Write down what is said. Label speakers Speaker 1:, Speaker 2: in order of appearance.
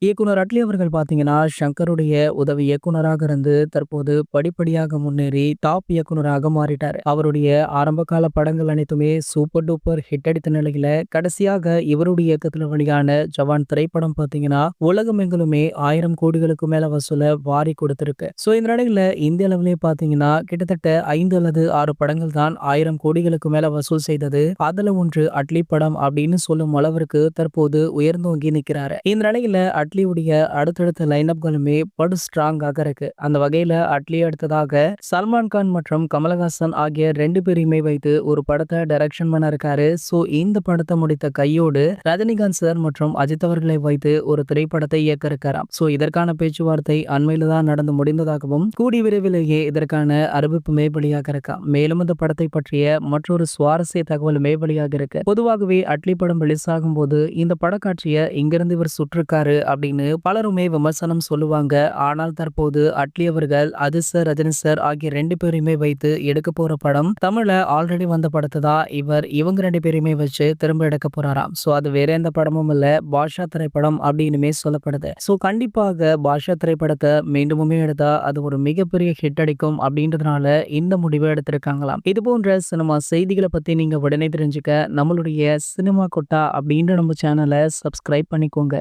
Speaker 1: இயக்குனர் அட்லி அவர்கள் பார்த்தீங்கன்னா, ஷங்கருடைய உதவி இயக்குனராக இருந்து தற்போது படிப்படியாக முன்னேறி டாப் இயக்குனராக மாறிட்டாரு. அவருடைய ஆரம்பகால படங்கள் அனைத்துமே சூப்பர் டூப்பர் ஹிட் அடித்த நிலையில, கடைசியாக இவருடைய இயக்கத்துல வெளியான ஜவான் திரைப்படம் பார்த்தீங்கன்னா, உலகமெங்கிலுமே 1000 கோடிகளுக்கு மேல வசூல வாரி கொடுத்திருக்கு. இந்த நிலையில இந்திய அளவிலே பார்த்தீங்கன்னா, கிட்டத்தட்ட 5 அல்லது 6 படங்கள் தான் 1000 கோடிகளுக்கு மேல வசூல் செய்தது. அதுல ஒன்று அட்லி படம் அப்படின்னு சொல்லும் அளவிற்கு தற்போது உயர்ந்தோங்கி நிற்கிறாரு. இந்த நிலையில அட்லியுடைய அடுத்தடுத்த லைனப்களுமே படு ஸ்ட்ராங்காக இருக்கு. அந்த வகையில அட்லி அடுத்ததாக சல்மான் கான் மற்றும் கமலஹாசன் ஆகிய 2 பேரையுமே வைத்து ஒரு படத்தை டைரக்ஷன் பண்ண இருக்காரு. இந்த படத்தை முடித்த கையோடு ரஜினிகாந்த் சார் மற்றும் அஜித் அவர்களை வைத்து ஒரு திரைப்படத்தை இயக்க இருக்காராம். இதற்கான பேச்சுவார்த்தை அண்மையில தான் நடந்து முடிந்ததாகவும் கூடி விரைவிலேயே இதற்கான அறிவிப்புமே வெளியாக இருக்கா. மேலும் இந்த படத்தை பற்றிய மற்றொரு சுவாரஸ்ய தகவலுமே வெளியாக இருக்கு. பொதுவாகவே அட்லி படம் ரிலீஸ் ஆகும் போது இந்த படக்காட்சியை இங்கிருந்து இவர் சுற்றிருக்காரு அப்படின்னு பலருமே விமர்சனம் சொல்லுவாங்க. ஆனால் தற்போது அட்லி அவர்கள் அஜித் சார், ரஜினி சார் ஆகிய 2 பேரையுமே வைத்து எடுக்க போற படம் தமிழ்ல ஆல்ரெடி வந்த படத்தை தான் இவங்க 2 பேரையுமே வச்சு திரும்ப எடுக்க போறாராம். அது வேற எந்த படமும் இல்ல, பாஷா திரைப்படம் அப்படின்னுமே சொல்லப்படுது. கண்டிப்பாக பாஷா திரைப்படத்தை மீண்டுமே எடுத்தா அது ஒரு மிகப்பெரிய ஹிட் அடிக்கும் அப்படின்றதுனால இந்த முடிவை எடுத்திருக்காங்களாம். இது போன்ற சினிமா செய்திகளை பத்தி நீங்க உடனே தெரிஞ்சுக்க நம்மளுடைய சினிமா கொட்டா அப்படின்ற நம்ம சேனலை சப்ஸ்கிரைப் பண்ணிக்கோங்க.